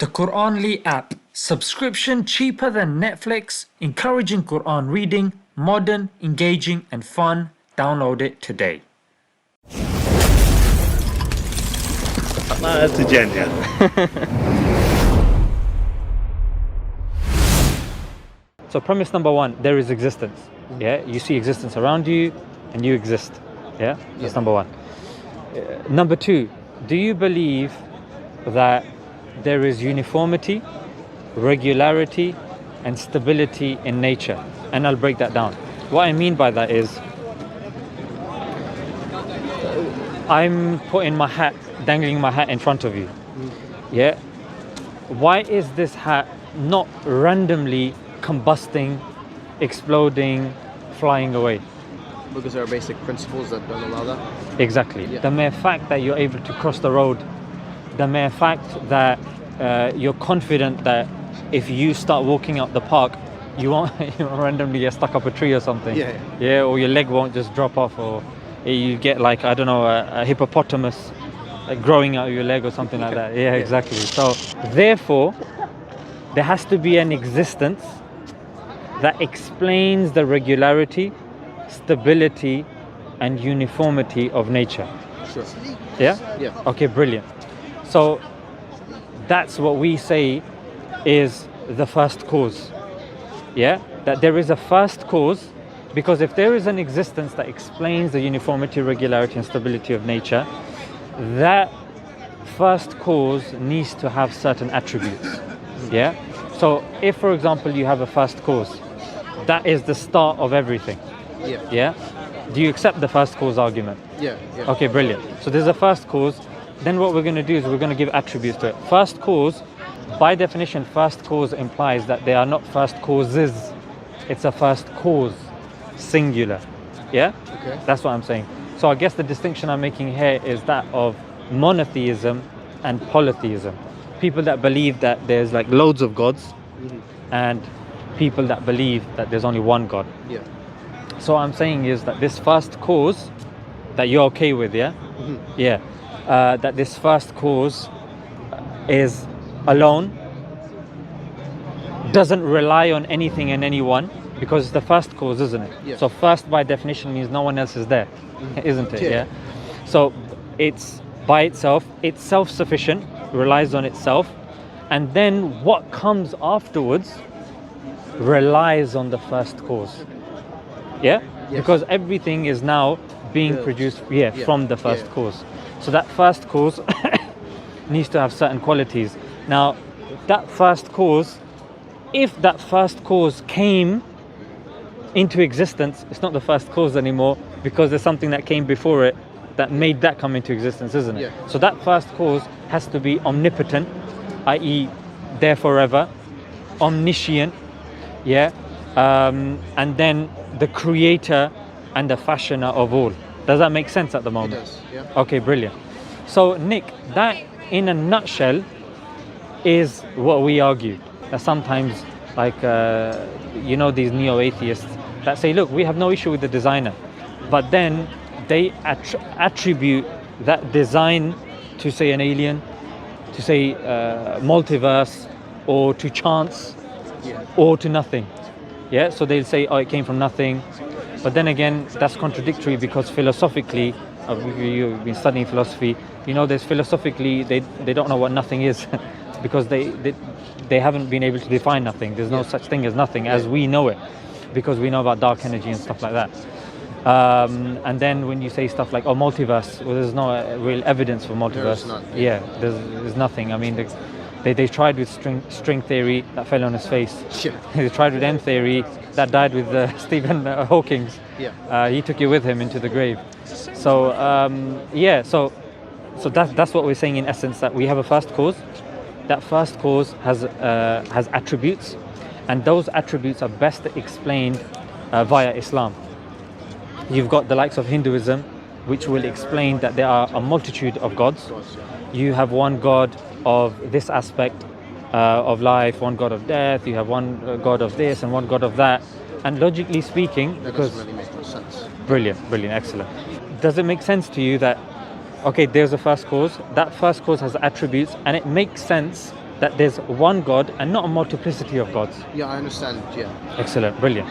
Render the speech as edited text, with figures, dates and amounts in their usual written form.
The Quranly app. Subscription cheaper than Netflix, encouraging Quran reading, modern, engaging and fun. Download it today. الله to Jannah. So premise number one, there is existence. Yeah, you see existence around you and you exist. Yeah, that's number one. Number two, do you believe that there is uniformity, regularity and stability in nature? And I'll break that down. What I mean by that is, I'm putting my hat, dangling my hat in front of you. Yeah, why is this hat not randomly combusting, exploding, flying away? Because there are basic principles that don't allow that. Exactly. The mere fact that you're able to cross the road, the mere fact that you're confident that if you start walking up the park, you won't randomly get stuck up a tree or something. Yeah, or your leg won't just drop off, or you get like, I don't know, a hippopotamus growing out of your leg or something like that. Yeah, exactly. So therefore, there has to be an existence that explains the regularity, stability and uniformity of nature. Sure. Yeah? Yeah. Okay, brilliant. So that's what we say is the first cause. Yeah? That there is a first cause, because if there is an existence that explains the uniformity, regularity and stability of nature, that first cause needs to have certain attributes. Yeah? So if, for example, you have a first cause, that is the start of everything. Yeah? Do you accept the first cause argument? Yeah. Okay, brilliant. So there's a first cause. Then what we're going to do is we're going to give attributes to it. First cause, by definition, first cause implies that they are not first causes. It's a first cause, singular. Yeah? Okay. That's what I'm saying. So I guess the distinction I'm making here is that of monotheism and polytheism. People that believe that there's like loads of gods, and people that believe that there's only one God. Yeah. So what I'm saying is that this first cause that you're okay with, yeah? Yeah. That this first cause is alone, doesn't rely on anything and anyone, because it's the first cause, isn't it? Yeah. So first by definition means no one else is there, isn't it? Yeah. So it's by itself, it's self-sufficient, relies on itself, and then what comes afterwards relies on the first cause. Yeah? Yes. Because everything is now being produced from the first cause. So that first cause needs to have certain qualities. Now, that first cause, if that first cause came into existence, it's not the first cause anymore, because there's something that came before it that made that come into existence, isn't it? Yeah. So that first cause has to be omnipotent, i.e. there forever, omniscient, and then the creator and the fashioner of all. Does that make sense at the moment? It does, yeah. Okay, brilliant. So Nick, that in a nutshell is what we argue. That sometimes, like, these neo-atheists that say, look, we have no issue with the designer, but then they attribute that design to, say, an alien, to, say, multiverse, or to chance, or to nothing. Yeah, so they'll say, oh, it came from nothing. But then again, that's contradictory, because philosophically, you've been studying philosophy, there's philosophically, they don't know what nothing is, because they haven't been able to define nothing. There's no such thing as nothing as we know it, because we know about dark energy and stuff like that. And then when you say stuff like, oh, multiverse, well, there's no real evidence for multiverse. There's nothing. I mean, they tried with string theory, that fell on his face. They tried with M theory, that died with Stephen Hawking. He took it with him into the grave. So so that's what we're saying in essence, that we have a first cause. That first cause has attributes, and those attributes are best explained via Islam. You've got the likes of Hinduism, which will explain that there are a multitude of gods. You have one God of this aspect of life, one God of death, you have one God of this and one God of that. And logically speaking, That doesn't really make no sense. Brilliant, excellent. Does it make sense to you that, okay, there's a first cause, that first cause has attributes, and it makes sense that there's one God and not a multiplicity of gods. Yeah, I understand. Yeah. Excellent, brilliant.